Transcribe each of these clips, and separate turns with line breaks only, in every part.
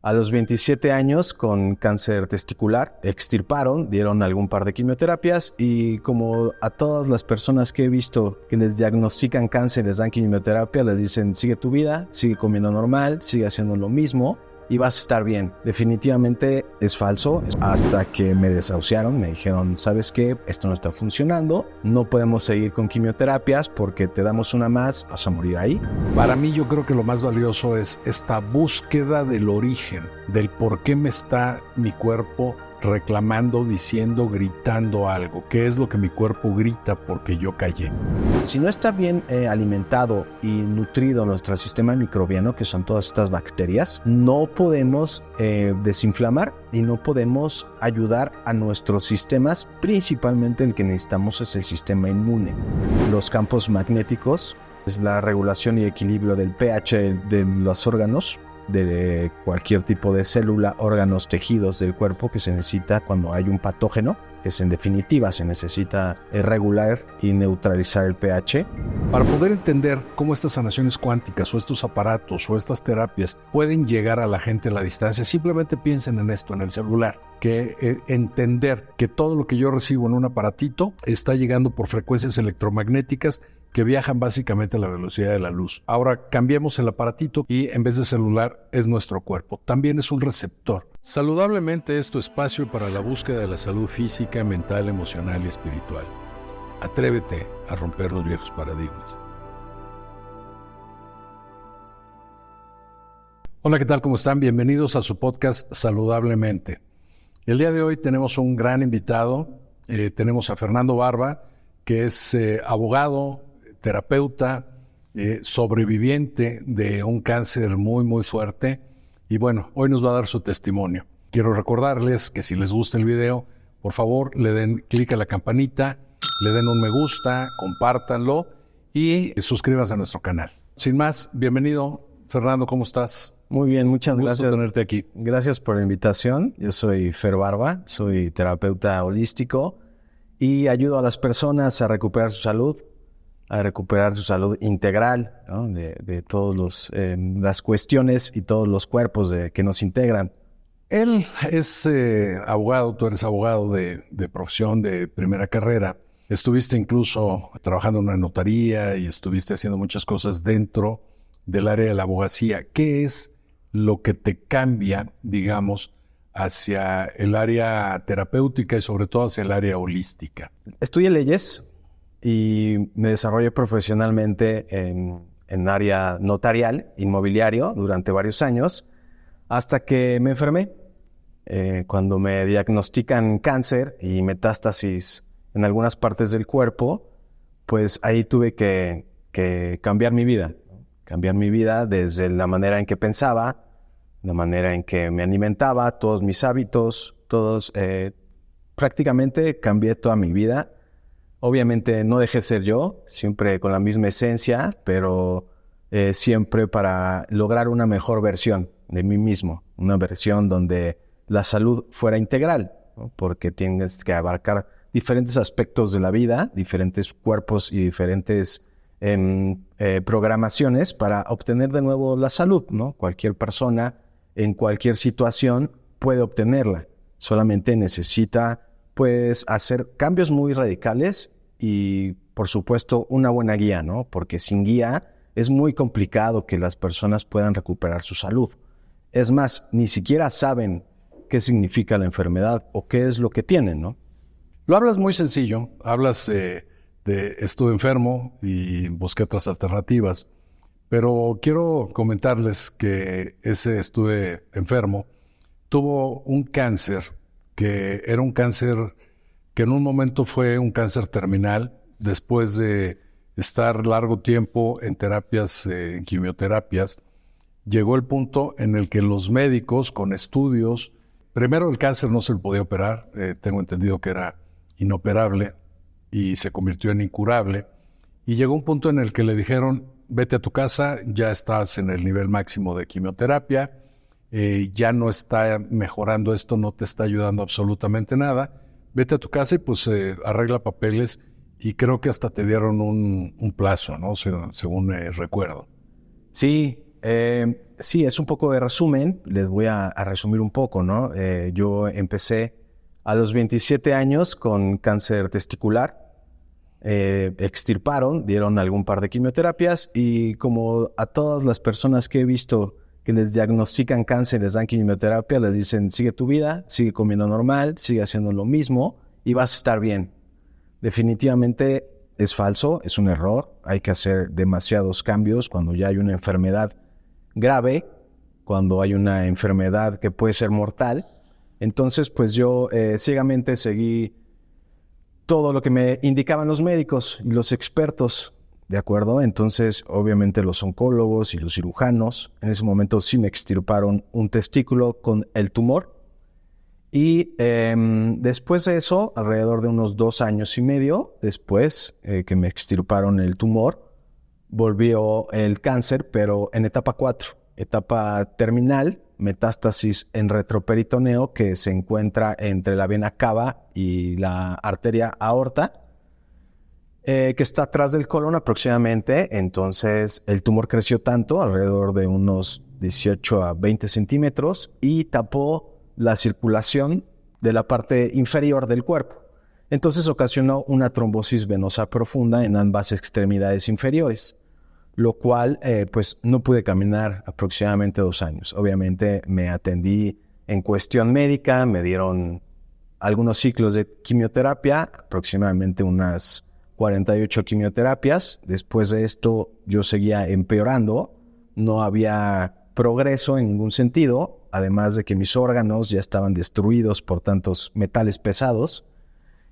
A los 27 años con cáncer testicular, extirparon, dieron algún par de quimioterapias y como a todas las personas que he visto que les diagnostican cáncer, les dan quimioterapia, les dicen sigue tu vida, sigue comiendo normal, sigue haciendo lo mismo y vas a estar bien. Definitivamente es falso. Hasta que me desahuciaron, me dijeron, ¿sabes qué? Esto no está funcionando, no podemos seguir con quimioterapias porque te damos una más, vas a morir ahí.
Para mí yo creo que lo más valioso es esta búsqueda del origen, del por qué me está mi cuerpo reclamando, diciendo, gritando algo. ¿Qué es lo que mi cuerpo grita porque yo callé?
Si no está bien alimentado y nutrido nuestro sistema microbiano, que son todas estas bacterias, no podemos desinflamar y no podemos ayudar a nuestros sistemas. Principalmente el que necesitamos es el sistema inmune. Los campos magnéticos es la regulación y equilibrio del pH de los órganos, de cualquier tipo de célula, órganos, tejidos del cuerpo que se necesita cuando hay un patógeno, que en definitiva se necesita regular y neutralizar el pH.
Para poder entender cómo estas sanaciones cuánticas o estos aparatos o estas terapias pueden llegar a la gente a la distancia, simplemente piensen en esto, en el celular, que entender que todo lo que yo recibo en un aparatito está llegando por frecuencias electromagnéticas que viajan básicamente a la velocidad de la luz. Ahora cambiemos el aparatito y en vez de celular es nuestro cuerpo. También es un receptor. Saludablemente es tu espacio para la búsqueda de la salud física, mental, emocional y espiritual. Atrévete a romper los viejos paradigmas. Hola, ¿qué tal? ¿Cómo están? Bienvenidos a su podcast Saludablemente. El día de hoy tenemos un gran invitado. Tenemos a Fernando Barba, que es abogado, terapeuta, sobreviviente de un cáncer muy fuerte. Y bueno, hoy nos va a dar su testimonio. Quiero recordarles que si les gusta el video, por favor le den clic a la campanita, le den un me gusta, compártanlo y suscríbanse a nuestro canal. Sin más, bienvenido. Fernando, ¿cómo estás?
Muy bien, muchas gracias.
Un gusto tenerte aquí.
Gracias por la invitación. Yo soy Fer Barba, soy terapeuta holístico y ayudo a las personas a recuperar su salud integral, ¿no? de todas las cuestiones y todos los cuerpos que nos integran.
Él es abogado, tú eres abogado de profesión, de primera carrera. Estuviste incluso trabajando en una notaría y estuviste haciendo muchas cosas dentro del área de la abogacía. ¿Qué es lo que te cambia, digamos, hacia el área terapéutica y sobre todo hacia el área holística?
Estudié leyes y me desarrollé profesionalmente en área notarial, inmobiliario, durante varios años, hasta que me enfermé. Cuando me diagnostican cáncer y metástasis en algunas partes del cuerpo, pues ahí tuve que cambiar mi vida. Cambiar mi vida desde la manera en que pensaba, la manera en que me alimentaba, todos mis hábitos, prácticamente cambié toda mi vida. Obviamente no dejé de ser yo, siempre con la misma esencia, pero siempre para lograr una mejor versión de mí mismo, una versión donde la salud fuera integral, ¿no? Porque tienes que abarcar diferentes aspectos de la vida, diferentes cuerpos y diferentes programaciones para obtener de nuevo la salud, ¿no? Cualquier persona en cualquier situación puede obtenerla, solamente necesita pues hacer cambios muy radicales y por supuesto una buena guía, ¿no? Porque sin guía es muy complicado que las personas puedan recuperar su salud. Es más, ni siquiera saben qué significa la enfermedad o qué es lo que tienen, ¿no?
Lo hablas muy sencillo, hablas de estuve enfermo y busqué otras alternativas, pero quiero comentarles que ese estuve enfermo tuvo un cáncer que era un cáncer que en un momento fue un cáncer terminal, después de estar largo tiempo en terapias, en quimioterapias, llegó el punto en el que los médicos con estudios, primero el cáncer no se le podía operar, tengo entendido que era inoperable y se convirtió en incurable, y llegó un punto en el que le dijeron, vete a tu casa, ya estás en el nivel máximo de quimioterapia, ya no está mejorando esto, no te está ayudando absolutamente nada, vete a tu casa y pues arregla papeles, y creo que hasta te dieron un plazo, ¿no? Según recuerdo.
Sí, Sí, es un poco de resumen. Les voy a resumir un poco, ¿no? Yo empecé a los 27 años con cáncer testicular. Extirparon, dieron algún par de quimioterapias y como a todas las personas que he visto que les diagnostican cáncer, les dan quimioterapia, les dicen sigue tu vida, sigue comiendo normal, sigue haciendo lo mismo y vas a estar bien. Definitivamente es falso, es un error. Hay que hacer demasiados cambios cuando ya hay una enfermedad grave, cuando hay una enfermedad que puede ser mortal. Entonces, pues yo ciegamente seguí todo lo que me indicaban los médicos y los expertos, ¿de acuerdo? Entonces, obviamente los oncólogos y los cirujanos, en ese momento sí me extirparon un testículo con el tumor. Y después de eso, alrededor de unos 2 años y medio después que me extirparon el tumor, volvió el cáncer, pero en etapa 4, etapa terminal, metástasis en retroperitoneo que se encuentra entre la vena cava y la arteria aorta, que está atrás del colon aproximadamente. Entonces el tumor creció tanto, alrededor de unos 18 a 20 centímetros, y tapó la circulación de la parte inferior del cuerpo. Entonces ocasionó una trombosis venosa profunda en ambas extremidades inferiores, lo cual pues no pude caminar aproximadamente 2 años. Obviamente me atendí en cuestión médica, me dieron algunos ciclos de quimioterapia, aproximadamente unas 48 quimioterapias. Después de esto yo seguía empeorando, no había progreso en ningún sentido, además de que mis órganos ya estaban destruidos por tantos metales pesados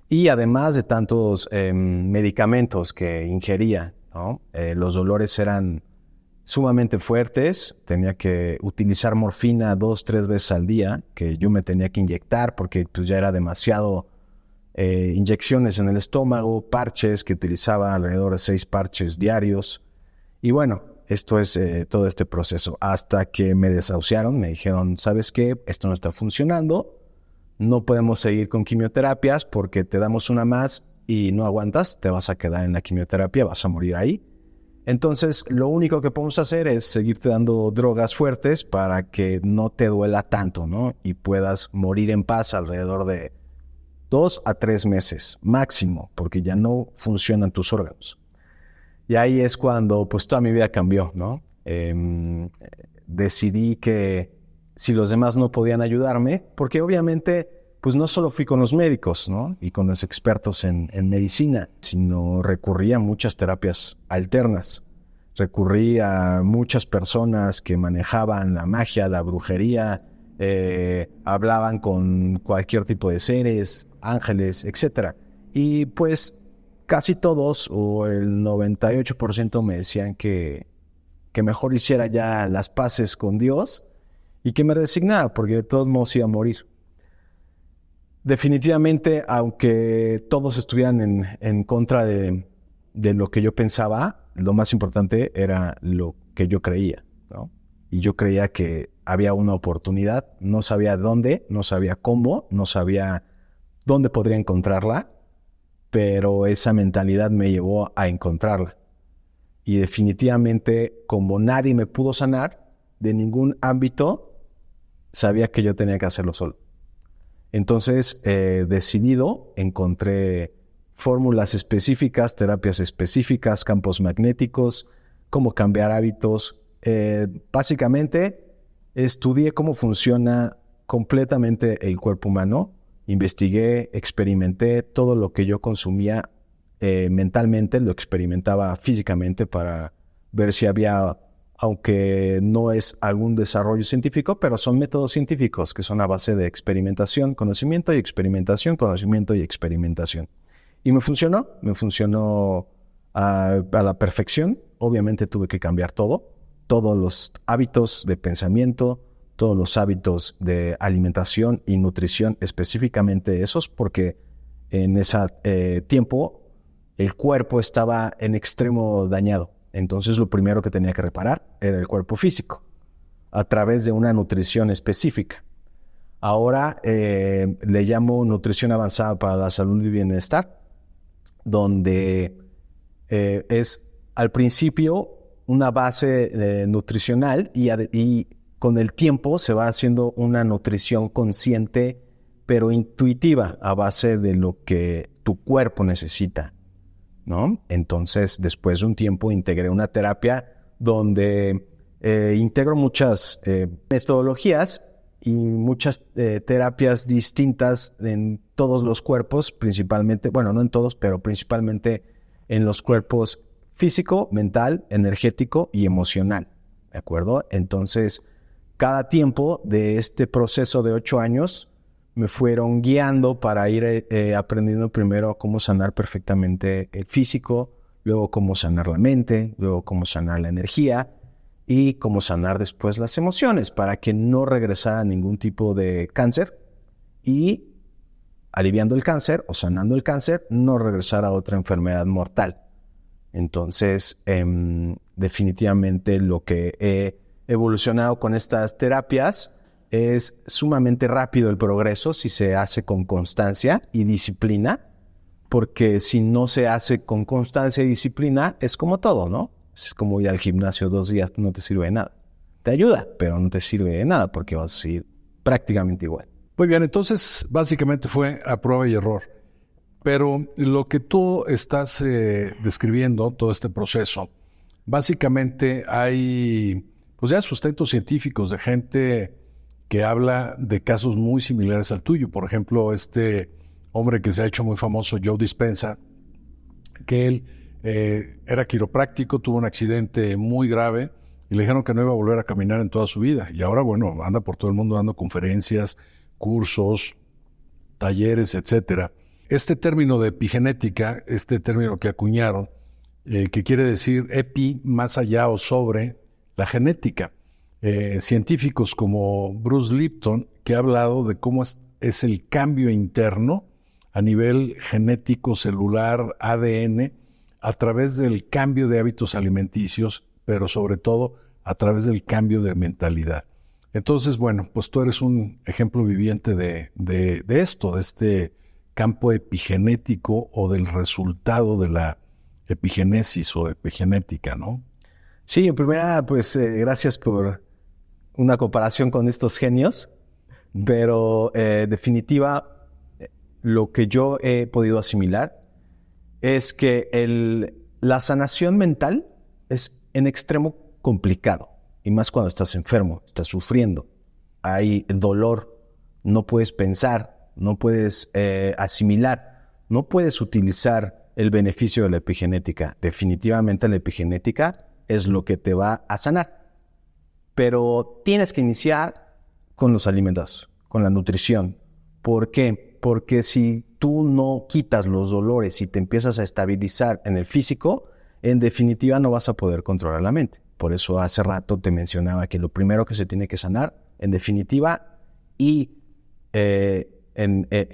y además de tantos medicamentos que ingería, ¿no? Los dolores eran sumamente fuertes, tenía que utilizar morfina 2-3 veces al día, que yo me tenía que inyectar porque pues, ya era demasiado inyecciones en el estómago, parches, que utilizaba alrededor de 6 parches diarios. Y bueno, esto es todo este proceso, hasta que me desahuciaron, me dijeron, ¿sabes qué? Esto no está funcionando, no podemos seguir con quimioterapias porque te damos una más y no aguantas, te vas a quedar en la quimioterapia, vas a morir ahí. Entonces, lo único que podemos hacer es seguirte dando drogas fuertes para que no te duela tanto, ¿no? Y puedas morir en paz alrededor de 2 a 3 meses máximo, porque ya no funcionan tus órganos. Y ahí es cuando pues toda mi vida cambió, ¿no? Decidí que si los demás no podían ayudarme, porque obviamente pues no solo fui con los médicos, ¿no? Y con los expertos en medicina, sino recurrí a muchas terapias alternas. Recurrí a muchas personas que manejaban la magia, la brujería, hablaban con cualquier tipo de seres, ángeles, etc. Y pues casi todos, o el 98% me decían que mejor hiciera ya las paces con Dios y que me resignara, porque de todos modos iba a morir. Definitivamente, aunque todos estuvieran en contra de lo que yo pensaba, lo más importante era lo que yo creía, ¿no? Y yo creía que había una oportunidad, no sabía dónde, no sabía cómo, no sabía dónde podría encontrarla, pero esa mentalidad me llevó a encontrarla. Y definitivamente, como nadie me pudo sanar de ningún ámbito, sabía que yo tenía que hacerlo solo. Entonces, decidido, encontré fórmulas específicas, terapias específicas, campos magnéticos, cómo cambiar hábitos. Básicamente, estudié cómo funciona completamente el cuerpo humano. Investigué, experimenté todo lo que yo consumía mentalmente, lo experimentaba físicamente para ver si había, aunque no es algún desarrollo científico, pero son métodos científicos que son a base de experimentación, conocimiento y experimentación, conocimiento y experimentación. Y me funcionó a la perfección. Obviamente tuve que cambiar todo, todos los hábitos de pensamiento, todos los hábitos de alimentación y nutrición, específicamente esos, porque en ese tiempo el cuerpo estaba en extremo dañado. Entonces lo primero que tenía que reparar era el cuerpo físico, a través de una nutrición específica. Ahora le llamo nutrición avanzada para la salud y bienestar, donde es al principio una base nutricional y con el tiempo se va haciendo una nutrición consciente pero intuitiva a base de lo que tu cuerpo necesita, ¿no? Entonces, después de un tiempo integré una terapia donde integro muchas metodologías y muchas terapias distintas en todos los cuerpos, principalmente, bueno, no en todos, pero principalmente en los cuerpos físico, mental, energético y emocional, ¿de acuerdo? Entonces, cada tiempo de este proceso de 8 años me fueron guiando para ir aprendiendo primero cómo sanar perfectamente el físico, luego cómo sanar la mente, luego cómo sanar la energía y cómo sanar después las emociones para que no regresara ningún tipo de cáncer y aliviando el cáncer o sanando el cáncer, no regresar a otra enfermedad mortal. Entonces, definitivamente lo que he evolucionado con estas terapias es sumamente rápido el progreso si se hace con constancia y disciplina, porque si no se hace con constancia y disciplina, es como todo, ¿no? Es como ir al gimnasio 2 días, no te sirve de nada. Te ayuda, pero no te sirve de nada porque vas a ir prácticamente igual.
Muy bien, entonces básicamente fue a prueba y error. Pero lo que tú estás describiendo, todo este proceso, básicamente hay pues ya sustentos científicos de gente que habla de casos muy similares al tuyo. Por ejemplo, este hombre que se ha hecho muy famoso, Joe Dispenza, que él era quiropráctico, tuvo un accidente muy grave y le dijeron que no iba a volver a caminar en toda su vida. Y ahora, bueno, anda por todo el mundo dando conferencias, cursos, talleres, etcétera. Este término de epigenética, este término que acuñaron, que quiere decir epi, más allá o sobre la genética. Científicos como Bruce Lipton, que ha hablado de cómo es el cambio interno a nivel genético, celular, ADN, a través del cambio de hábitos alimenticios, pero sobre todo a través del cambio de mentalidad. Entonces, bueno, pues tú eres un ejemplo viviente de esto, de este campo epigenético o del resultado de la epigenesis o epigenética, ¿no?
Sí, en primera, pues gracias por una comparación con estos genios, pero definitiva, lo que yo he podido asimilar es que la sanación mental es en extremo complicado, y más cuando estás enfermo, estás sufriendo, hay dolor, no puedes pensar, no puedes asimilar, no puedes utilizar el beneficio de la epigenética. Definitivamente la epigenética es lo que te va a sanar. Pero tienes que iniciar con los alimentos, con la nutrición. ¿Por qué? Porque si tú no quitas los dolores y te empiezas a estabilizar en el físico, en definitiva no vas a poder controlar la mente. Por eso hace rato te mencionaba que lo primero que se tiene que sanar, en definitiva, y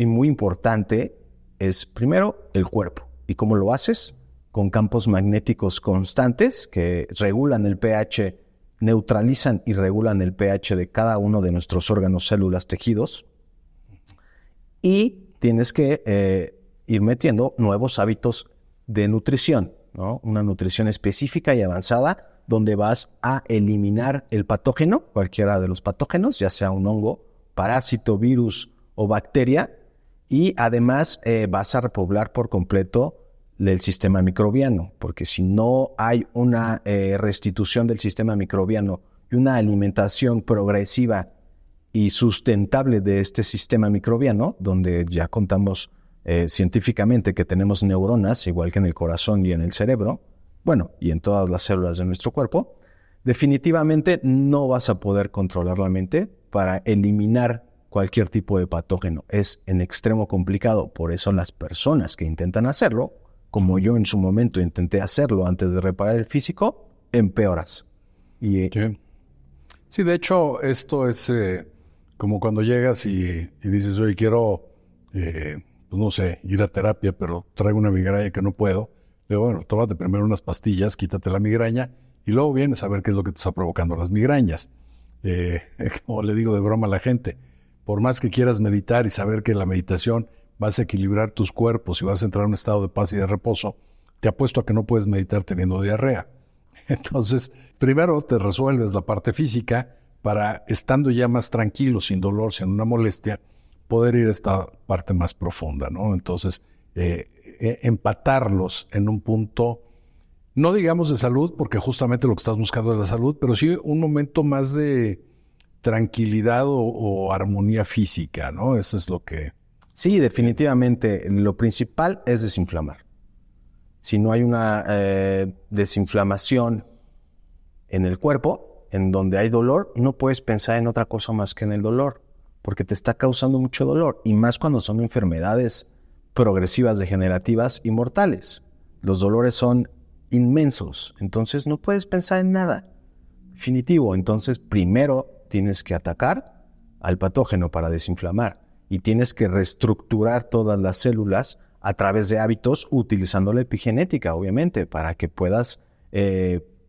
muy importante, es primero el cuerpo. ¿Y cómo lo haces? Con campos magnéticos constantes que regulan el pH, neutralizan y regulan el pH de cada uno de nuestros órganos, células, tejidos. Y tienes que ir metiendo nuevos hábitos de nutrición, ¿no? Una nutrición específica y avanzada donde vas a eliminar el patógeno, cualquiera de los patógenos, ya sea un hongo, parásito, virus o bacteria, y además vas a repoblar por completo del sistema microbiano, porque si no hay una restitución del sistema microbiano y una alimentación progresiva y sustentable de este sistema microbiano, donde ya contamos científicamente que tenemos neuronas, igual que en el corazón y en el cerebro, bueno, y en todas las células de nuestro cuerpo, definitivamente no vas a poder controlar la mente para eliminar cualquier tipo de patógeno. Es en extremo complicado, por eso las personas que intentan hacerlo, como yo en su momento intenté hacerlo antes de reparar el físico, empeoras.
Sí, de hecho, esto es como cuando llegas y dices, oye, quiero, pues no sé, ir a terapia, pero traigo una migraña que no puedo. Le digo, bueno, tómate primero unas pastillas, quítate la migraña, y luego vienes a ver qué es lo que te está provocando las migrañas. Como le digo de broma a la gente, por más que quieras meditar y saber que la meditación vas a equilibrar tus cuerpos y vas a entrar en un estado de paz y de reposo, te apuesto a que no puedes meditar teniendo diarrea. Entonces, primero te resuelves la parte física para, estando ya más tranquilo, sin dolor, sin una molestia, poder ir a esta parte más profunda, ¿no? Entonces, empatarlos en un punto, no digamos de salud, porque justamente lo que estás buscando es la salud, pero sí un momento más de tranquilidad o armonía física, ¿no? Eso es lo que...
Sí, definitivamente. Lo principal es desinflamar. Si no hay una desinflamación en el cuerpo, en donde hay dolor, no puedes pensar en otra cosa más que en el dolor, porque te está causando mucho dolor, y más cuando son enfermedades progresivas, degenerativas y mortales. Los dolores son inmensos, entonces no puedes pensar en nada. Definitivo. Entonces, primero tienes que atacar al patógeno para desinflamar, y tienes que reestructurar todas las células a través de hábitos, utilizando la epigenética, obviamente, para que puedas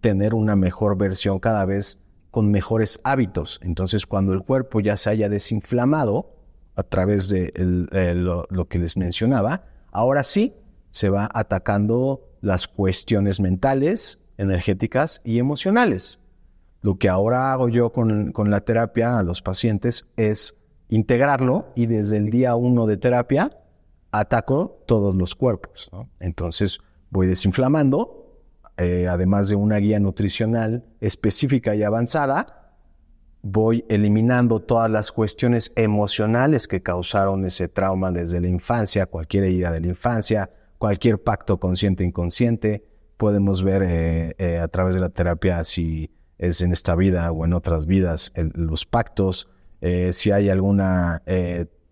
tener una mejor versión cada vez con mejores hábitos. Entonces, cuando el cuerpo ya se haya desinflamado a través de lo que les mencionaba, ahora sí se va atacando las cuestiones mentales, energéticas y emocionales. Lo que ahora hago yo con la terapia a los pacientes es integrarlo, y desde el día 1 de terapia ataco todos los cuerpos, ¿no? Entonces voy desinflamando, además de una guía nutricional específica y avanzada, voy eliminando todas las cuestiones emocionales que causaron ese trauma desde la infancia, cualquier herida de la infancia, cualquier pacto consciente e inconsciente. Podemos ver a través de la terapia si es en esta vida o en otras vidas los pactos, si hay alguna,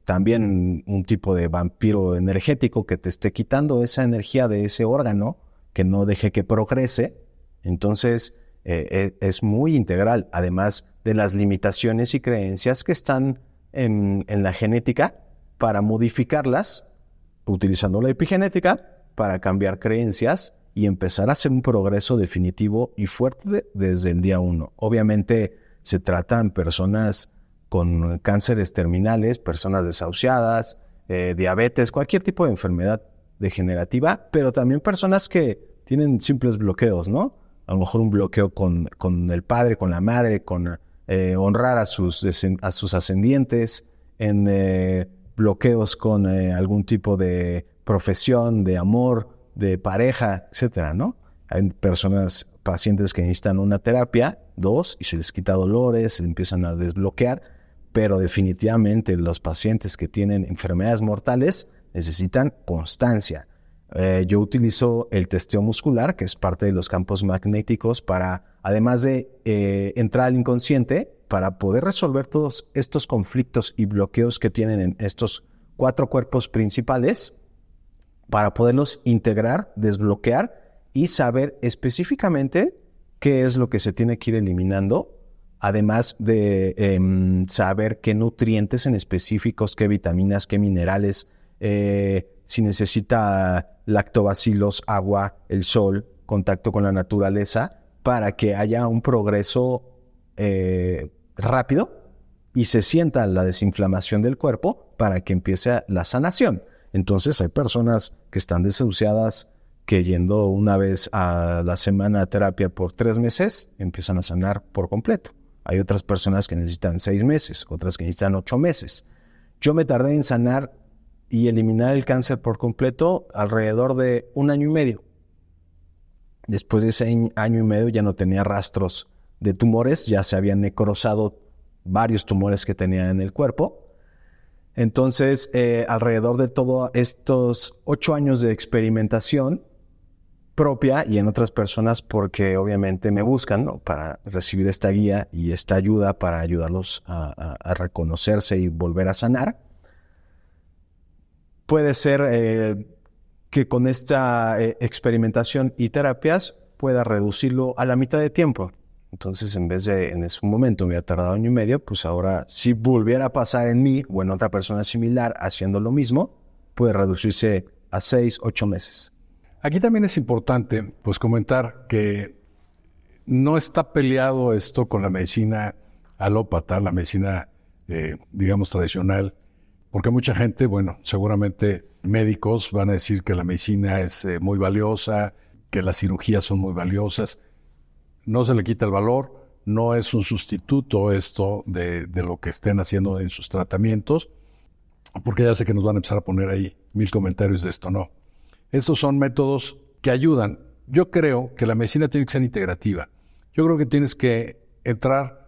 también un tipo de vampiro energético que te esté quitando esa energía de ese órgano, que no deje que progrese. Entonces es muy integral, además de las limitaciones y creencias que están en la genética, para modificarlas utilizando la epigenética para cambiar creencias y empezar a hacer un progreso definitivo y fuerte desde el día 1. Obviamente se tratan personas con cánceres terminales, personas desahuciadas, diabetes, cualquier tipo de enfermedad degenerativa, pero también personas que tienen simples bloqueos, ¿no? A lo mejor un bloqueo con el padre, con la madre, con honrar a sus ascendientes, en bloqueos con algún tipo de profesión, de amor, de pareja, etcétera, ¿no? Hay pacientes que necesitan una terapia, 2, y se les quita dolores, se empiezan a desbloquear, pero definitivamente los pacientes que tienen enfermedades mortales necesitan constancia. Yo utilizo el testeo muscular, que es parte de los campos magnéticos, para, además de entrar al inconsciente, para poder resolver todos estos conflictos y bloqueos que tienen en estos 4 cuerpos principales, para poderlos integrar, desbloquear y saber específicamente qué es lo que se tiene que ir eliminando, además de saber qué nutrientes en específicos, qué vitaminas, qué minerales, si necesita lactobacilos, agua, el sol, contacto con la naturaleza, para que haya un progreso rápido y se sienta la desinflamación del cuerpo para que empiece la sanación. Entonces hay personas que están desahuciadas que yendo una vez a la semana a terapia por 3 meses empiezan a sanar por completo. Hay otras personas que necesitan 6 meses, otras que necesitan 8 meses. Yo me tardé en sanar y eliminar el cáncer por completo alrededor de 1 año y medio. Después de ese año y medio ya no tenía rastros de tumores, ya se habían necrosado varios tumores que tenía en el cuerpo. Entonces, alrededor de todos estos 8 años de experimentación propia y en otras personas, porque obviamente me buscan, ¿no?, para recibir esta guía y esta ayuda para ayudarlos a reconocerse y volver a sanar, puede ser que con esta experimentación y terapias pueda reducirlo a la mitad de tiempo. Entonces, en vez de en ese momento me había tardado 1 año y medio, pues ahora, si volviera a pasar en mí o en otra persona similar haciendo lo mismo, puede reducirse a 6, 8 meses.
Aquí también es importante pues comentar que no está peleado esto con la medicina alópata, la medicina, digamos, tradicional, porque mucha gente, bueno, seguramente médicos van a decir que la medicina es muy valiosa, que las cirugías son muy valiosas. no se le quita el valor, no es un sustituto esto de lo que estén haciendo en sus tratamientos, porque ya sé que nos van a empezar a poner ahí 1000 comentarios de esto, no. Estos son métodos que ayudan. Yo creo que la medicina tiene que ser integrativa. Yo creo que tienes que entrar,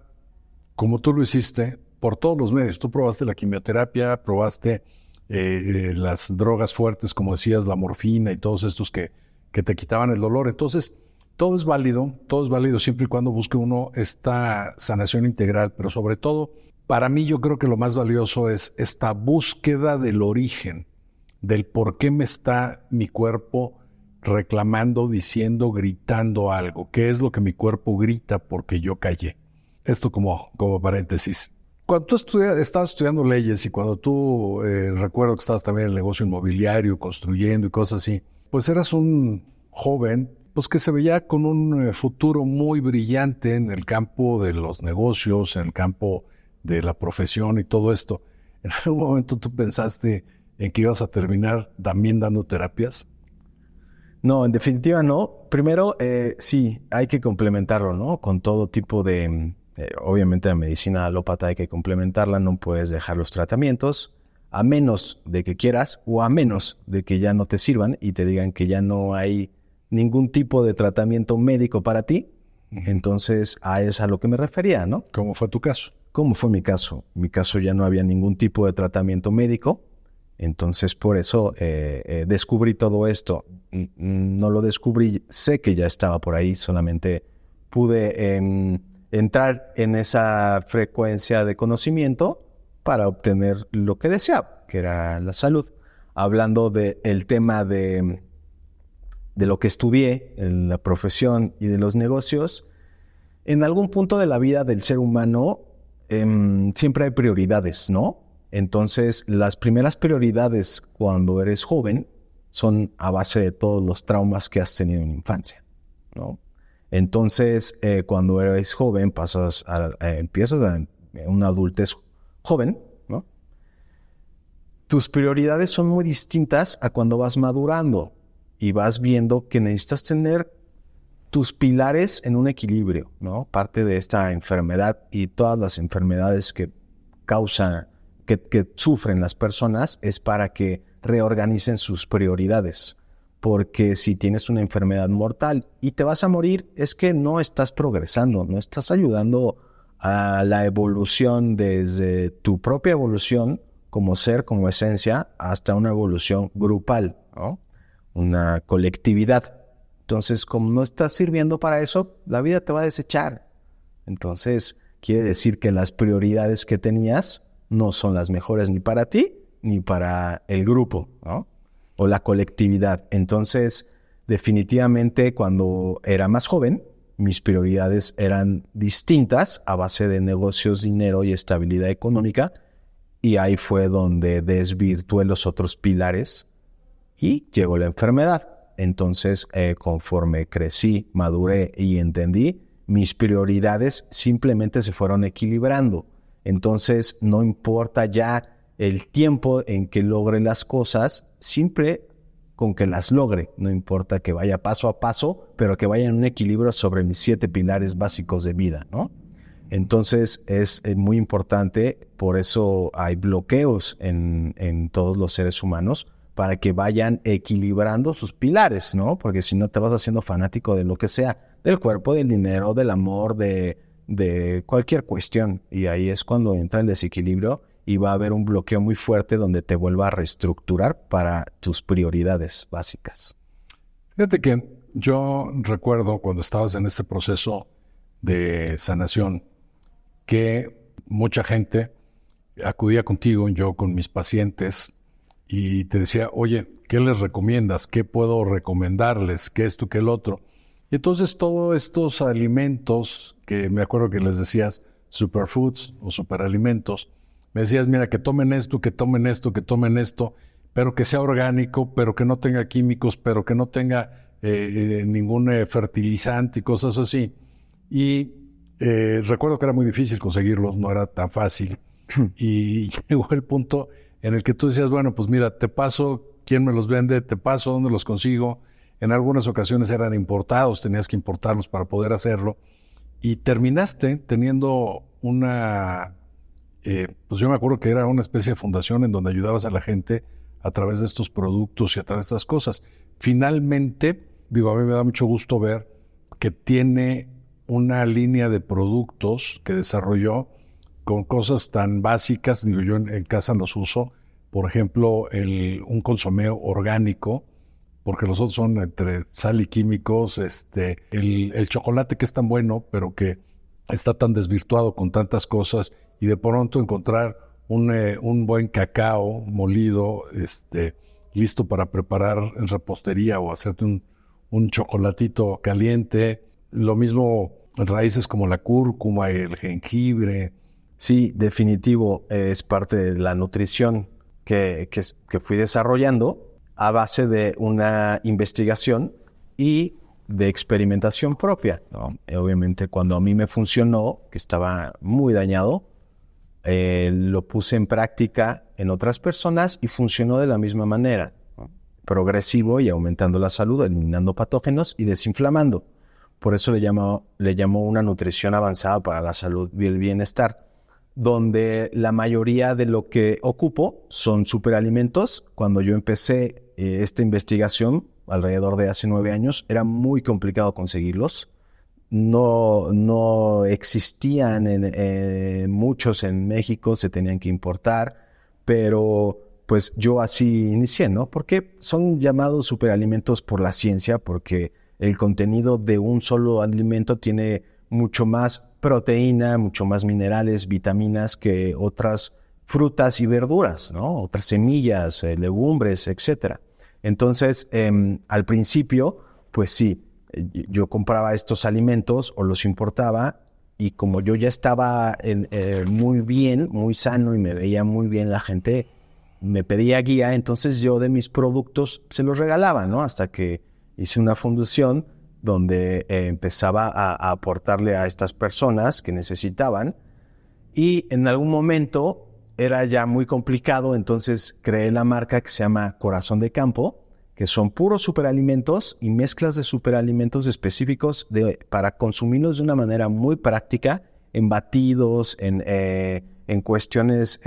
como tú lo hiciste, por todos los medios. Tú probaste la quimioterapia, probaste las drogas fuertes, como decías, la morfina y todos estos que te quitaban el dolor. Entonces, todo es válido siempre y cuando busque uno esta sanación integral, pero sobre todo, para mí yo creo que lo más valioso es esta búsqueda del origen, del por qué me está mi cuerpo reclamando, diciendo, gritando algo. ¿Qué es lo que mi cuerpo grita porque yo callé? Esto como paréntesis. Cuando tú estabas estudiando leyes y cuando tú, recuerdo que estabas también en el negocio inmobiliario, construyendo y cosas así, pues eras un joven pues que se veía con un futuro muy brillante en el campo de los negocios, en el campo de la profesión y todo esto. ¿En algún momento tú pensaste en que ibas a terminar también dando terapias?
No, en definitiva no. Primero, sí, hay que complementarlo, ¿no? Con todo tipo de... obviamente la medicina alópata hay que complementarla, no puedes dejar los tratamientos, a menos de que quieras o a menos de que ya no te sirvan y te digan que ya no hay ningún tipo de tratamiento médico para ti. Entonces, es a lo que me refería, ¿no?
¿Cómo fue tu caso?
¿Cómo fue mi caso? En mi caso ya no había ningún tipo de tratamiento médico. Entonces, por eso descubrí todo esto. No lo descubrí, sé que ya estaba por ahí, solamente pude entrar en esa frecuencia de conocimiento para obtener lo que deseaba, que era la salud. Hablando del tema de lo que estudié, en la profesión y de los negocios, en algún punto de la vida del ser humano siempre hay prioridades, ¿no? Entonces, las primeras prioridades cuando eres joven son a base de todos los traumas que has tenido en la infancia, ¿no? Entonces, cuando eres joven, empiezas a una adultez joven, ¿no? Tus prioridades son muy distintas a cuando vas madurando y vas viendo que necesitas tener tus pilares en un equilibrio, ¿no? Parte de esta enfermedad y todas las enfermedades que sufren las personas es para que reorganicen sus prioridades. Porque si tienes una enfermedad mortal y te vas a morir, es que no estás progresando, no estás ayudando a la evolución desde tu propia evolución como ser, como esencia, hasta una evolución grupal, ¿no? Una colectividad. Entonces, como no estás sirviendo para eso, la vida te va a desechar. Entonces, quiere decir que las prioridades que tenías no son las mejores ni para ti ni para el grupo, ¿no? O la colectividad. Entonces, definitivamente, cuando era más joven, mis prioridades eran distintas a base de negocios, dinero y estabilidad económica. Y ahí fue donde desvirtué los otros pilares y llegó la enfermedad. Entonces, conforme crecí, maduré y entendí, mis prioridades simplemente se fueron equilibrando. Entonces, no importa ya el tiempo en que logre las cosas, siempre con que las logre. No importa que vaya paso a paso, pero que vaya en un equilibrio sobre mis 7 pilares básicos de vida, ¿no? Entonces, es muy importante, por eso hay bloqueos en todos los seres humanos, para que vayan equilibrando sus pilares, ¿no? Porque si no te vas haciendo fanático de lo que sea, del cuerpo, del dinero, del amor, de cualquier cuestión. Y ahí es cuando entra el desequilibrio y va a haber un bloqueo muy fuerte donde te vuelva a reestructurar para tus prioridades básicas.
Fíjate que yo recuerdo cuando estabas en este proceso de sanación que mucha gente acudía contigo, yo con mis pacientes, y te decía, oye, ¿qué les recomiendas? ¿Qué puedo recomendarles? ¿Qué esto, qué el otro? Y entonces todos estos alimentos que me acuerdo que les decías superfoods o superalimentos, me decías, mira, que tomen esto, que tomen esto, que tomen esto, pero que sea orgánico, pero que no tenga químicos, pero que no tenga ningún fertilizante y cosas así. Y recuerdo que era muy difícil conseguirlos, no era tan fácil. Y llegó el punto en el que tú decías, bueno, pues mira, te paso quién me los vende, te paso dónde los consigo. En algunas ocasiones eran importados, tenías que importarlos para poder hacerlo. Y terminaste teniendo pues yo me acuerdo que era una especie de fundación en donde ayudabas a la gente a través de estos productos y a través de estas cosas. Finalmente, a mí me da mucho gusto ver que tiene una línea de productos que desarrolló con cosas tan básicas. Yo en casa los uso. Por ejemplo, un consomé orgánico, porque los otros son entre sal y químicos. El chocolate que es tan bueno, pero que está tan desvirtuado con tantas cosas, y de pronto encontrar un buen cacao molido, listo para preparar en repostería o hacerte un chocolatito caliente. Lo mismo raíces como la cúrcuma y el jengibre.
Sí, definitivo, es parte de la nutrición que fui desarrollando a base de una investigación y de experimentación propia, ¿no? Obviamente, cuando a mí me funcionó, que estaba muy dañado, lo puse en práctica en otras personas y funcionó de la misma manera, ¿no? Progresivo y aumentando la salud, eliminando patógenos y desinflamando. Por eso le llamó una nutrición avanzada para la salud y el bienestar, donde la mayoría de lo que ocupo son superalimentos. Cuando yo empecé esta investigación, alrededor de hace 9 años, era muy complicado conseguirlos. No existían muchos en México, se tenían que importar, pero pues yo así inicié, ¿no? Porque son llamados superalimentos por la ciencia, porque el contenido de un solo alimento tiene mucho más proteína, mucho más minerales, vitaminas que otras frutas y verduras, ¿no? Otras semillas, legumbres, etcétera. Entonces, al principio, pues sí, yo compraba estos alimentos o los importaba, y como yo ya estaba muy bien, muy sano y me veía muy bien, la gente me pedía guía, entonces yo de mis productos se los regalaba, ¿no? Hasta que hice una fundación donde empezaba a aportarle a estas personas que necesitaban, y en algún momento era ya muy complicado, entonces creé la marca que se llama Corazón de Campo, que son puros superalimentos y mezclas de superalimentos específicos para consumirlos de una manera muy práctica, en batidos, en cuestiones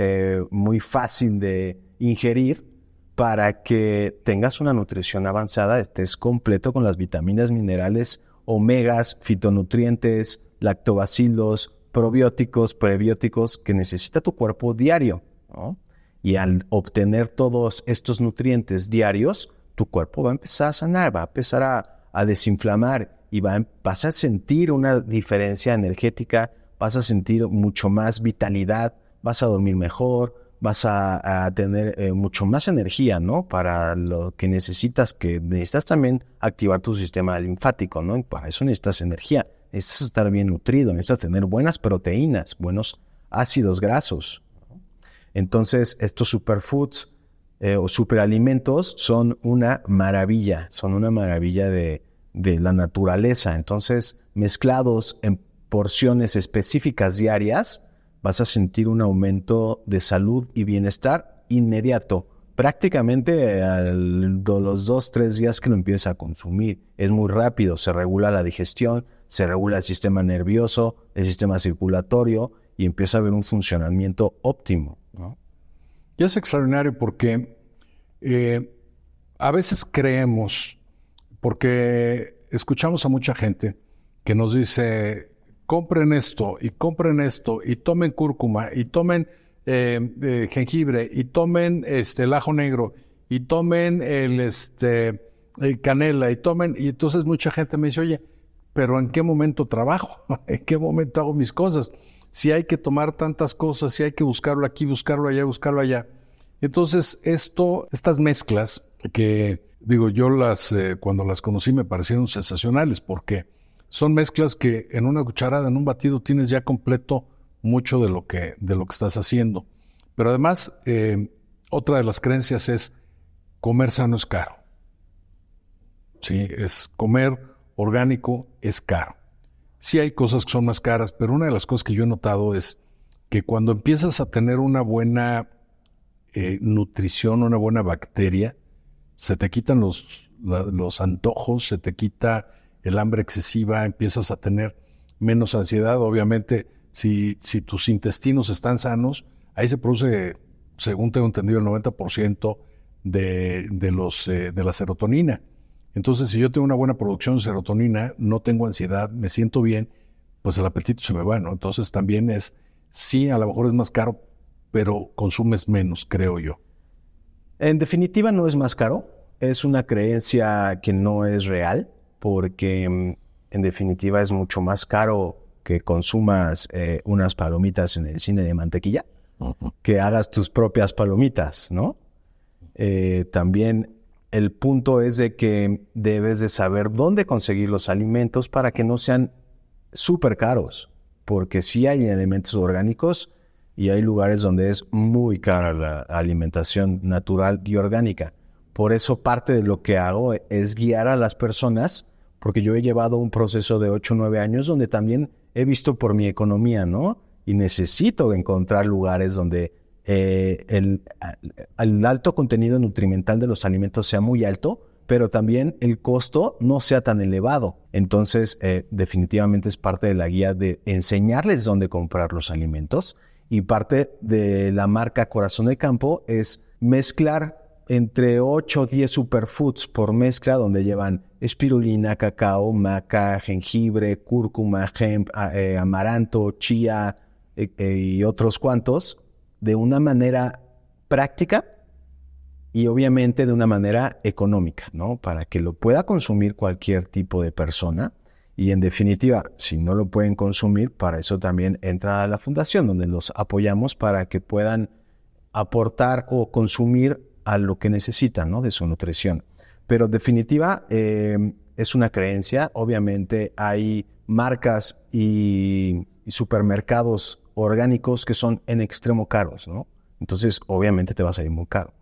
muy fácil de ingerir, para que tengas una nutrición avanzada, estés completo con las vitaminas, minerales, omegas, fitonutrientes, lactobacilos, probióticos, prebióticos que necesita tu cuerpo diario, ¿no? Y al obtener todos estos nutrientes diarios, tu cuerpo va a empezar a sanar, va a empezar a desinflamar y vas a sentir una diferencia energética, vas a sentir mucho más vitalidad, vas a dormir mejor, vas a tener mucho más energía, ¿no? Para lo que necesitas también activar tu sistema linfático, ¿no? Y para eso necesitas energía, necesitas estar bien nutrido, necesitas tener buenas proteínas, buenos ácidos grasos. Entonces, estos superfoods o superalimentos son una maravilla de la naturaleza. Entonces, mezclados en porciones específicas diarias, vas a sentir un aumento de salud y bienestar inmediato, prácticamente los 2-3 días que lo empieces a consumir. Es muy rápido, se regula la digestión, se regula el sistema nervioso, el sistema circulatorio, y empieza a haber un funcionamiento óptimo, ¿no?
Y es extraordinario porque a veces creemos, porque escuchamos a mucha gente que nos dice: compren esto y tomen cúrcuma y tomen jengibre y tomen el ajo negro y tomen el canela y tomen. Y entonces mucha gente me dice: oye, pero ¿en qué momento trabajo? ¿En qué momento hago mis cosas? Si hay que tomar tantas cosas, si hay que buscarlo aquí, buscarlo allá, buscarlo allá. Entonces estas mezclas que yo cuando las conocí me parecieron sensacionales, porque son mezclas que en una cucharada, en un batido, tienes ya completo mucho de lo que estás haciendo. Pero además, otra de las creencias es: comer sano es caro. Sí, comer orgánico es caro. Sí hay cosas que son más caras, pero una de las cosas que yo he notado es que cuando empiezas a tener una buena nutrición, una buena bacteria, se te quitan los antojos, se te quita el hambre excesiva, empiezas a tener menos ansiedad. Obviamente, si tus intestinos están sanos, ahí se produce, según tengo entendido, el 90% de la serotonina. Entonces, si yo tengo una buena producción de serotonina, no tengo ansiedad, me siento bien, pues el apetito se me va, ¿no? Entonces también sí, a lo mejor es más caro, pero consumes menos, creo yo.
En definitiva, no es más caro. Es una creencia que no es real, porque en definitiva es mucho más caro que consumas unas palomitas en el cine de mantequilla, que hagas tus propias palomitas, ¿no? También el punto es de que debes de saber dónde conseguir los alimentos para que no sean súper caros, porque sí hay alimentos orgánicos y hay lugares donde es muy cara la alimentación natural y orgánica. Por eso parte de lo que hago es guiar a las personas, porque yo he llevado un proceso de 8 o 9 años donde también he visto por mi economía, ¿no? Y necesito encontrar lugares donde el alto contenido nutrimental de los alimentos sea muy alto, pero también el costo no sea tan elevado. Entonces, definitivamente es parte de la guía de enseñarles dónde comprar los alimentos, y parte de la marca Corazón de Campo es mezclar entre 8 o 10 superfoods por mezcla, donde llevan espirulina, cacao, maca, jengibre, cúrcuma, hemp, amaranto, chía y otros cuantos, de una manera práctica y obviamente de una manera económica, ¿no? Para que lo pueda consumir cualquier tipo de persona. Y en definitiva, si no lo pueden consumir, para eso también entra a la fundación, donde los apoyamos para que puedan aportar o consumir a lo que necesitan, ¿no? De su nutrición. Pero en definitiva, es una creencia. Obviamente hay marcas y supermercados orgánicos que son en extremo caros, ¿no? Entonces, obviamente te va a salir muy caro.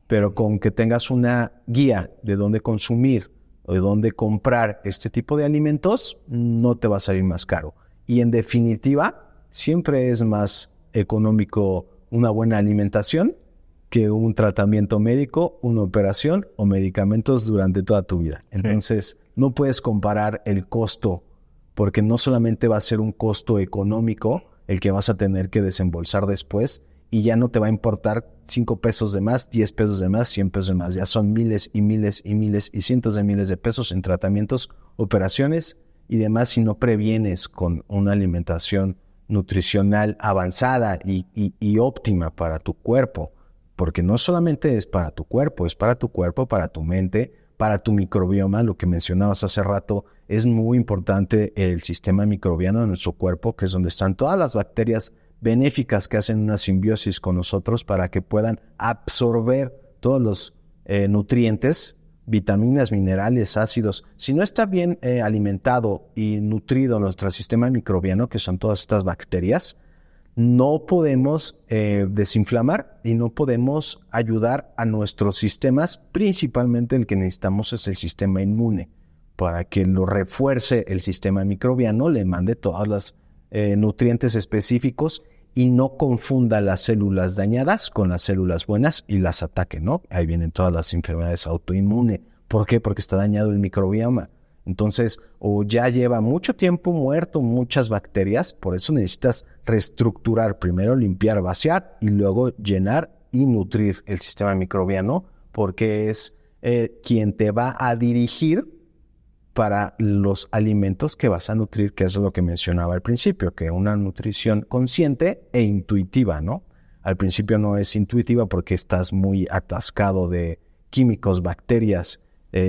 Pero con que tengas una guía de dónde consumir o de dónde comprar este tipo de alimentos, no te va a salir más caro. Y en definitiva, siempre es más económico una buena alimentación que un tratamiento médico, una operación o medicamentos durante toda tu vida. Entonces, no puedes comparar el costo, porque no solamente va a ser un costo económico el que vas a tener que desembolsar después, y ya no te va a importar 5 pesos de más, 10 pesos de más, 100 pesos de más. Ya son miles y miles y miles y cientos de miles de pesos en tratamientos, operaciones y demás si no previenes con una alimentación nutricional avanzada y óptima para tu cuerpo. Porque no solamente es para tu cuerpo, para tu mente, para tu microbioma. Lo que mencionabas hace rato, es muy importante el sistema microbiano de nuestro cuerpo, que es donde están todas las bacterias benéficas que hacen una simbiosis con nosotros para que puedan absorber todos los nutrientes, vitaminas, minerales, ácidos. Si no está bien alimentado y nutrido nuestro sistema microbiano, que son todas estas bacterias, no podemos desinflamar y no podemos ayudar a nuestros sistemas. Principalmente el que necesitamos es el sistema inmune, para que lo refuerce el sistema microbiano, le mande todas las nutrientes específicos y no confunda las células dañadas con las células buenas y las ataque, ¿no? Ahí vienen todas las enfermedades autoinmunes. ¿Por qué? Porque está dañado el microbioma. Entonces, o ya lleva mucho tiempo muerto muchas bacterias, por eso necesitas reestructurar, primero limpiar, vaciar y luego llenar y nutrir el sistema microbiano, porque es quien te va a dirigir para los alimentos que vas a nutrir, que es lo que mencionaba al principio, que una nutrición consciente e intuitiva, ¿no? Al principio no es intuitiva porque estás muy atascado de químicos, bacterias,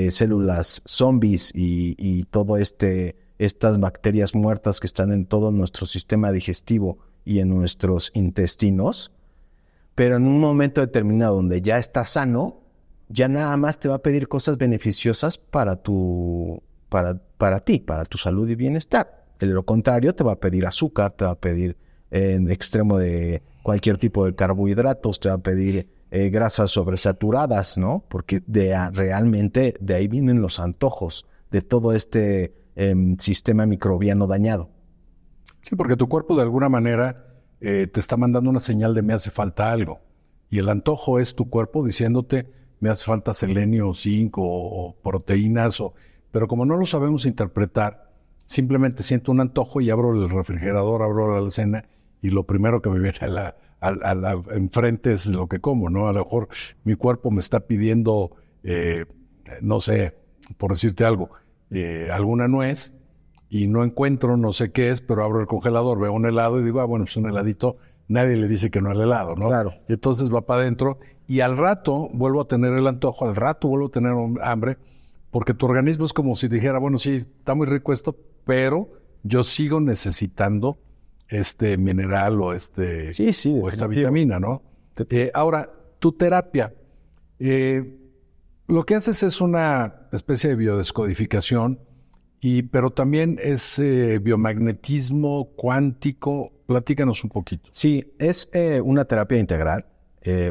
células zombies y todo estas bacterias muertas que están en todo nuestro sistema digestivo y en nuestros intestinos. Pero en un momento determinado donde ya estás sano, ya nada más te va a pedir cosas beneficiosas para ti, para tu salud y bienestar. De lo contrario, te va a pedir azúcar, te va a pedir en extremo de cualquier tipo de carbohidratos, te va a pedir grasas sobresaturadas, ¿no? Porque realmente de ahí vienen los antojos de todo este sistema microbiano dañado.
Sí, porque tu cuerpo de alguna manera te está mandando una señal de me hace falta algo. Y el antojo es tu cuerpo diciéndote me hace falta selenio, zinc o proteínas, pero como no lo sabemos interpretar, simplemente siento un antojo y abro el refrigerador, abro la alacena y lo primero que me viene enfrente es lo que como, ¿no? A lo mejor mi cuerpo me está pidiendo, no sé, por decirte algo, alguna nuez y no encuentro, no sé qué es, pero abro el congelador, veo un helado y digo, bueno, pues un heladito, nadie le dice que no al helado, ¿no?
Claro.
Y entonces va para adentro y al rato vuelvo a tener el antojo, al rato vuelvo a tener hambre, porque tu organismo es como si dijera, bueno, sí, está muy rico esto, pero yo sigo necesitando este mineral o esta vitamina, ¿no? Ahora, tu terapia, lo que haces es una especie de biodescodificación, pero también es biomagnetismo cuántico. Platícanos un poquito.
Sí, es una terapia integral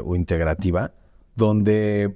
o integrativa, donde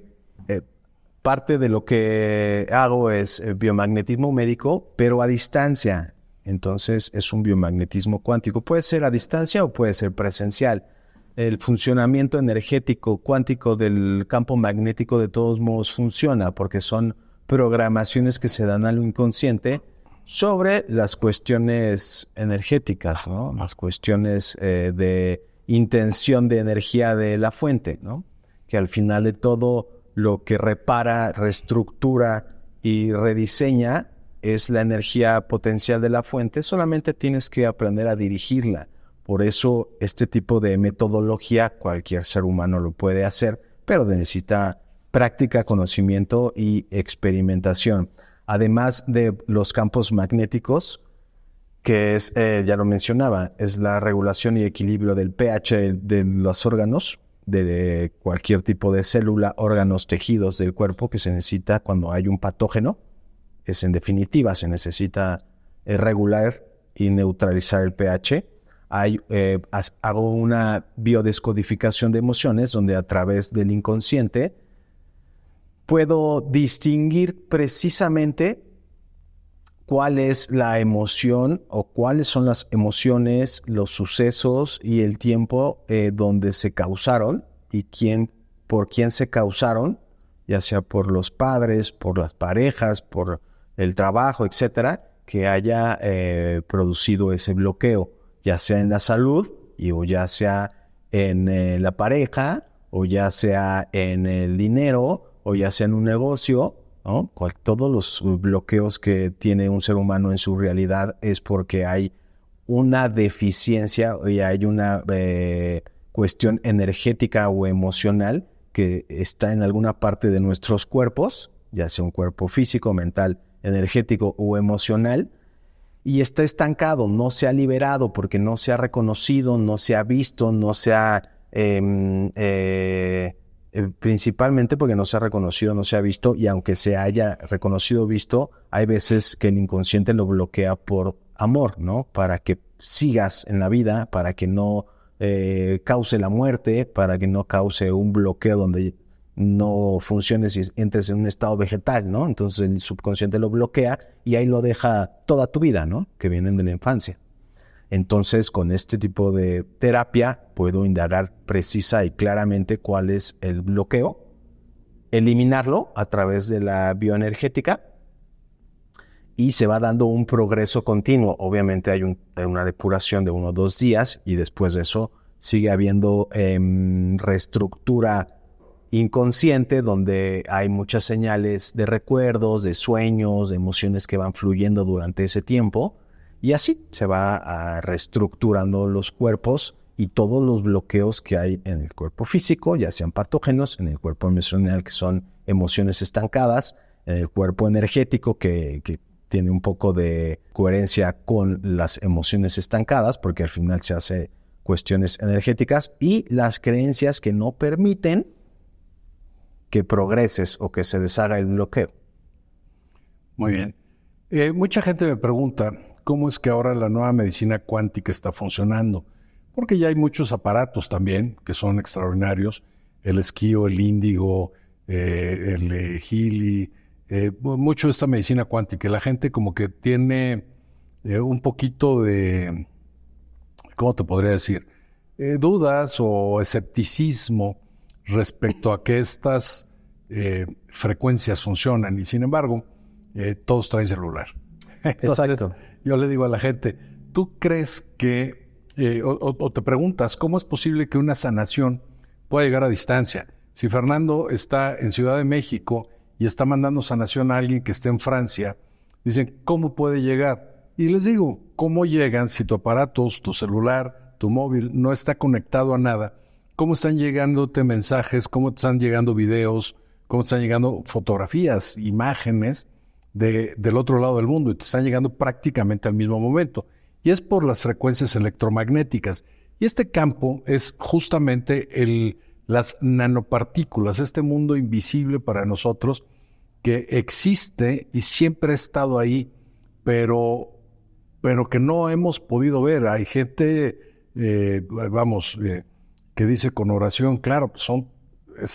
parte de lo que hago es biomagnetismo médico, pero a distancia. Entonces es un biomagnetismo cuántico. Puede ser a distancia o puede ser presencial. El funcionamiento energético cuántico del campo magnético de todos modos funciona porque son programaciones que se dan al inconsciente sobre las cuestiones energéticas, ¿no? Las cuestiones de intención de energía de la fuente, ¿no? Que al final de todo lo que repara, reestructura y rediseña es la energía potencial de la fuente, solamente tienes que aprender a dirigirla. Por eso este tipo de metodología cualquier ser humano lo puede hacer, pero necesita práctica, conocimiento y experimentación. Además de los campos magnéticos, que es, ya lo mencionaba, es la regulación y equilibrio del pH de los órganos, de cualquier tipo de célula, órganos, tejidos del cuerpo que se necesita cuando hay un patógeno. Es en definitiva, se necesita regular y neutralizar el pH. Hago una biodescodificación de emociones donde a través del inconsciente puedo distinguir precisamente cuál es la emoción o cuáles son las emociones, los sucesos y el tiempo donde se causaron y por quién se causaron, ya sea por los padres, por las parejas, por el trabajo, etcétera, que haya producido ese bloqueo, ya sea en la salud o ya sea en la pareja o ya sea en el dinero o ya sea en un negocio, ¿no? Todos los bloqueos que tiene un ser humano en su realidad es porque hay una deficiencia y hay una cuestión energética o emocional que está en alguna parte de nuestros cuerpos, ya sea un cuerpo físico, mental, energético o emocional, y está estancado, no se ha liberado porque no se ha reconocido, no se ha visto, no se ha... principalmente porque no se ha reconocido, no se ha visto, y aunque se haya reconocido o visto, hay veces que el inconsciente lo bloquea por amor, ¿no? Para que sigas en la vida, para que no cause la muerte, para que no cause un bloqueo donde no funciones y entres en un estado vegetal, ¿no? Entonces el subconsciente lo bloquea y ahí lo deja toda tu vida, ¿no? Que vienen de la infancia. Entonces, con este tipo de terapia puedo indagar precisa y claramente cuál es el bloqueo, eliminarlo a través de la bioenergética y se va dando un progreso continuo. Obviamente hay una depuración de 1 o 2 días y después de eso sigue habiendo reestructura inconsciente donde hay muchas señales de recuerdos, de sueños, de emociones que van fluyendo durante ese tiempo. Y así se va reestructurando los cuerpos y todos los bloqueos que hay en el cuerpo físico, ya sean patógenos, en el cuerpo emocional, que son emociones estancadas, en el cuerpo energético, que tiene un poco de coherencia con las emociones estancadas, porque al final se hace cuestiones energéticas, y las creencias que no permiten que progreses o que se deshaga el bloqueo.
Muy bien. Mucha gente me pregunta cómo es que ahora la nueva medicina cuántica está funcionando, porque ya hay muchos aparatos también que son extraordinarios, el esquío, el índigo, el Healy, mucho de esta medicina cuántica. La gente como que tiene un poquito de, ¿cómo te podría decir? Dudas o escepticismo respecto a que estas frecuencias funcionan y sin embargo todos traen celular. Entonces,
Exacto.
yo le digo a la gente, ¿tú crees que, o te preguntas, cómo es posible que una sanación pueda llegar a distancia? Si Fernando está en Ciudad de México y está mandando sanación a alguien que esté en Francia, dicen, ¿cómo puede llegar? Y les digo, ¿cómo llegan si tu aparato, tu celular, tu móvil no está conectado a nada? ¿Cómo están llegándote mensajes? ¿Cómo te están llegando videos? ¿Cómo te están llegando fotografías, imágenes del otro lado del mundo? Y te están llegando prácticamente al mismo momento. Y es por las frecuencias electromagnéticas. Y este campo es justamente las nanopartículas, este mundo invisible para nosotros que existe y siempre ha estado ahí, pero que no hemos podido ver. Hay gente, que dice con oración, claro, pues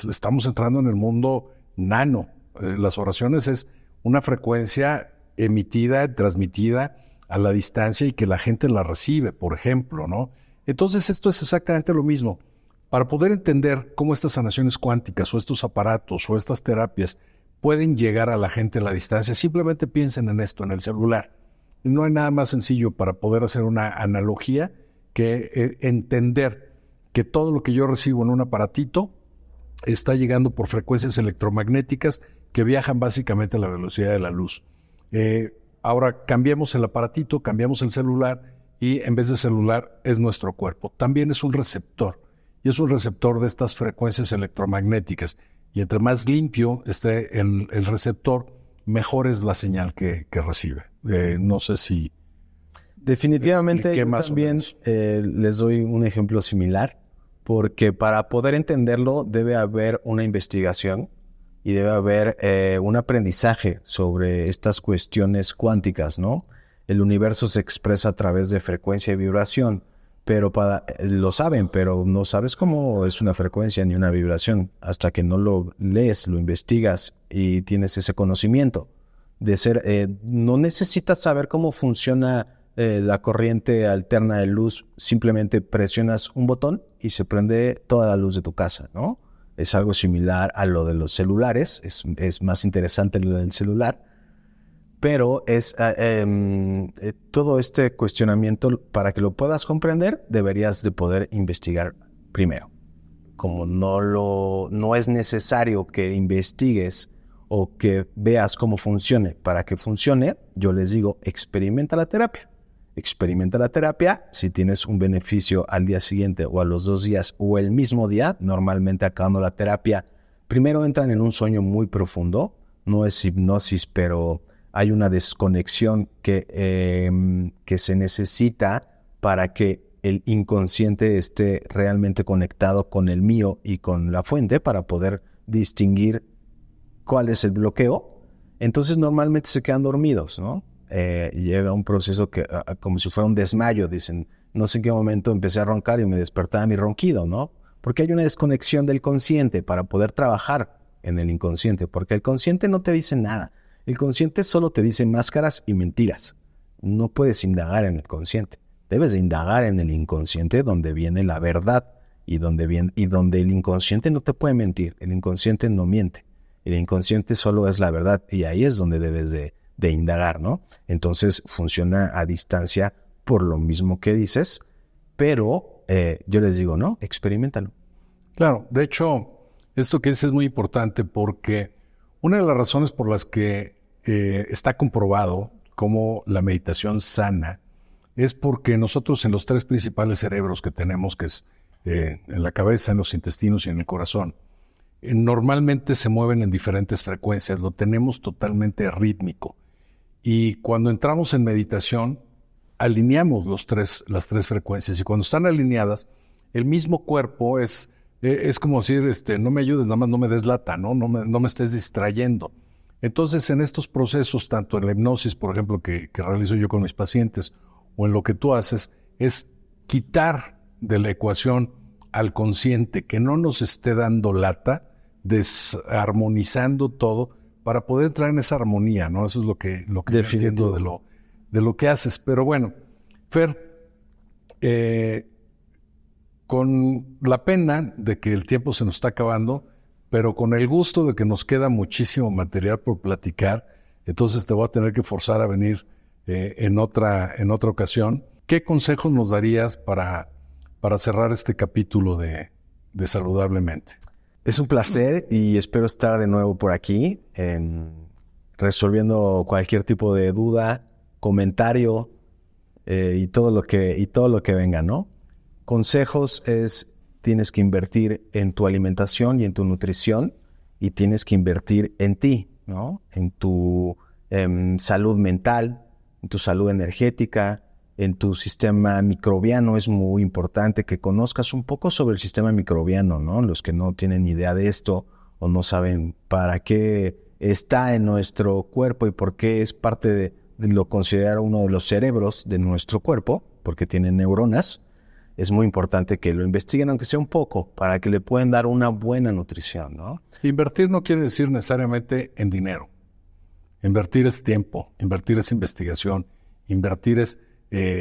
estamos entrando en el mundo nano. Las oraciones es una frecuencia emitida, transmitida a la distancia y que la gente la recibe, por ejemplo, ¿no? Entonces esto es exactamente lo mismo. Para poder entender cómo estas sanaciones cuánticas o estos aparatos o estas terapias pueden llegar a la gente a la distancia, simplemente piensen en esto, en el celular. No hay nada más sencillo para poder hacer una analogía que entender que todo lo que yo recibo en un aparatito está llegando por frecuencias electromagnéticas que viajan básicamente a la velocidad de la luz. Ahora cambiemos el aparatito, cambiamos el celular y en vez de celular es nuestro cuerpo. También es un receptor y es un receptor de estas frecuencias electromagnéticas. Y entre más limpio esté el receptor, mejor es la señal que recibe. No sé si...
Definitivamente yo también les doy un ejemplo similar, porque para poder entenderlo debe haber una investigación y debe haber un aprendizaje sobre estas cuestiones cuánticas, ¿no? El universo se expresa a través de frecuencia y vibración, pero lo saben, pero no sabes cómo es una frecuencia ni una vibración hasta que no lo lees, lo investigas y tienes ese conocimiento de ser. No necesitas saber cómo funciona la corriente alterna de luz, simplemente presionas un botón y se prende toda la luz de tu casa, ¿no? Es algo similar a lo de los celulares, es más interesante lo del celular, pero todo este cuestionamiento, para que lo puedas comprender, deberías de poder investigar primero. Como no es necesario que investigues o que veas cómo funcione. Para que funcione, yo les digo, experimenta la terapia. Experimenta la terapia, si tienes un beneficio al día siguiente o a los 2 días o el mismo día, normalmente acabando la terapia, primero entran en un sueño muy profundo, no es hipnosis, pero hay una desconexión que se necesita para que el inconsciente esté realmente conectado con el mío y con la fuente para poder distinguir cuál es el bloqueo. Entonces normalmente se quedan dormidos, ¿no? Llega un proceso que como si fuera un desmayo, dicen, no sé en qué momento empecé a roncar y me despertaba mi ronquido, ¿no? Porque hay una desconexión del consciente para poder trabajar en el inconsciente, porque el consciente no te dice nada, el consciente solo te dice máscaras y mentiras. No puedes indagar en el consciente, debes de indagar en el inconsciente donde viene la verdad y donde el inconsciente no te puede mentir, el inconsciente no miente, el inconsciente solo es la verdad y ahí es donde debes de indagar, ¿no? Entonces funciona a distancia por lo mismo que dices, pero yo les digo, no, experiméntalo.
Claro, de hecho, esto que dices es muy importante porque una de las razones por las que está comprobado cómo la meditación sana es porque nosotros en los 3 principales cerebros que tenemos, que es en la cabeza, en los intestinos y en el corazón, normalmente se mueven en diferentes frecuencias, lo tenemos totalmente rítmico. Y cuando entramos en meditación, alineamos las tres frecuencias. Y cuando están alineadas, el mismo cuerpo es como decir, no me ayudes, nada más no me des lata, ¿no? No me estés distrayendo. Entonces, en estos procesos, tanto en la hipnosis, por ejemplo, que realizo yo con mis pacientes, o en lo que tú haces, es quitar de la ecuación al consciente, que no nos esté dando lata, desarmonizando todo, para poder entrar en esa armonía, ¿no? Eso es lo que yo entiendo de lo que haces. Pero bueno, Fer, con la pena de que el tiempo se nos está acabando, pero con el gusto de que nos queda muchísimo material por platicar, entonces te voy a tener que forzar a venir en otra ocasión. ¿Qué consejos nos darías para cerrar este capítulo de Saludablemente?
Es un placer y espero estar de nuevo por aquí, resolviendo cualquier tipo de duda, comentario y todo lo que venga, ¿no? Consejos tienes que invertir en tu alimentación y en tu nutrición y tienes que invertir en ti, ¿no? En tu salud mental, en tu salud energética, en tu sistema microbiano. Es muy importante que conozcas un poco sobre el sistema microbiano, ¿no? Los que no tienen idea de esto o no saben para qué está en nuestro cuerpo y por qué es parte de lo considerado uno de los cerebros de nuestro cuerpo, porque tiene neuronas. Es muy importante que lo investiguen, aunque sea un poco, para que le puedan dar una buena nutrición, ¿no?
Invertir no quiere decir necesariamente en dinero. Invertir es tiempo, invertir es investigación, invertir es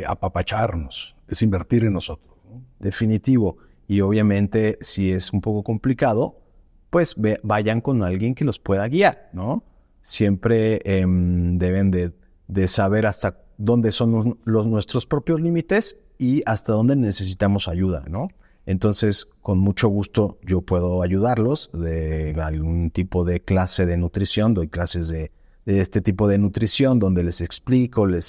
apapacharnos, es invertir en nosotros, ¿no?
Definitivo. Y obviamente, si es un poco complicado, pues vayan con alguien que los pueda guiar, ¿no? Siempre deben de saber hasta dónde son nuestros propios límites y hasta dónde necesitamos ayuda, ¿no? Entonces, con mucho gusto yo puedo ayudarlos de algún tipo de clase de nutrición. Doy clases de este tipo de nutrición donde les explico, los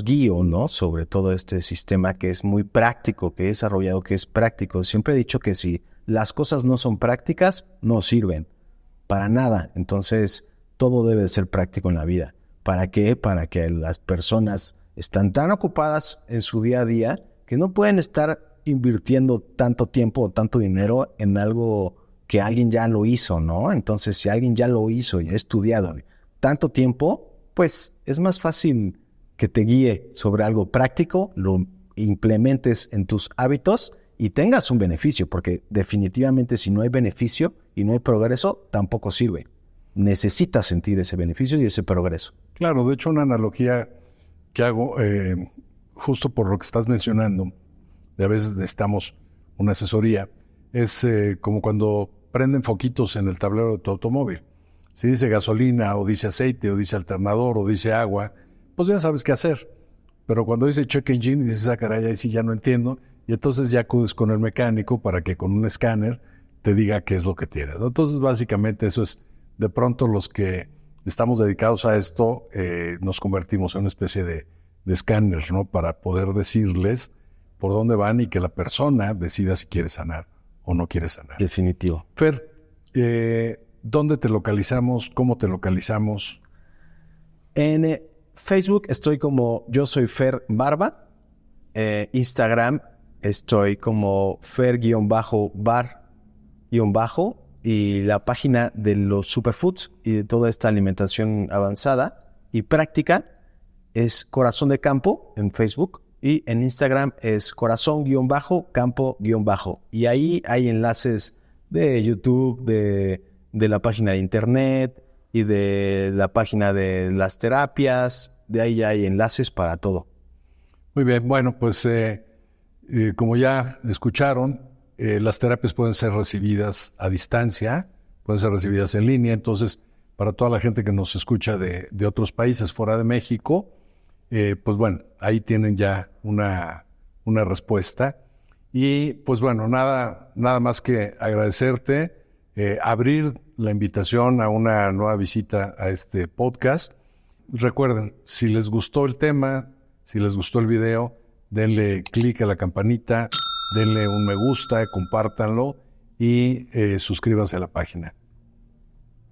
guío, ¿no? Sobre todo este sistema que es muy práctico, que he desarrollado, que es práctico. Siempre he dicho que si las cosas no son prácticas, no sirven para nada. Entonces, todo debe ser práctico en la vida. ¿Para qué? Para que las personas están tan ocupadas en su día a día que no pueden estar invirtiendo tanto tiempo o tanto dinero en algo que alguien ya lo hizo, ¿no? Entonces, si alguien ya lo hizo y ha estudiado tanto tiempo, pues es más fácil que te guíe sobre algo práctico, lo implementes en tus hábitos y tengas un beneficio, porque definitivamente si no hay beneficio y no hay progreso, tampoco sirve. Necesitas sentir ese beneficio y ese progreso.
Claro, de hecho una analogía que hago, justo por lo que estás mencionando, de a veces necesitamos una asesoría, es como cuando prenden foquitos en el tablero de tu automóvil. Si dice gasolina, o dice aceite, o dice alternador, o dice agua, pues ya sabes qué hacer. Pero cuando dice check engine, dices, ah, caray, ahí sí ya no entiendo, y entonces ya acudes con el mecánico para que con un escáner te diga qué es lo que tienes, ¿no? Entonces, básicamente eso es, de pronto los que estamos dedicados a esto, nos convertimos en una especie de escáner, ¿no? Para poder decirles por dónde van y que la persona decida si quiere sanar o no quiere sanar.
Definitivo.
Fer, ¿dónde te localizamos? ¿Cómo te localizamos?
En Facebook estoy como Yo Soy Fer Barba. Instagram estoy como Fer-bar- y la página de los superfoods y de toda esta alimentación avanzada y práctica es Corazón de Campo en Facebook y en Instagram es corazón-campo-. Y ahí hay enlaces de YouTube, de la página de internet y de la página de las terapias. De ahí hay enlaces para todo.
Muy bien, bueno, pues como ya escucharon, las terapias pueden ser recibidas a distancia, pueden ser recibidas en línea. Entonces, para toda la gente que nos escucha de otros países fuera de México, pues bueno, ahí tienen ya una respuesta. Y pues bueno, nada más que agradecerte, abrir la invitación a una nueva visita a este podcast. Recuerden, si les gustó el tema, si les gustó el video, denle clic a la campanita, denle un me gusta, compártanlo y suscríbanse a la página.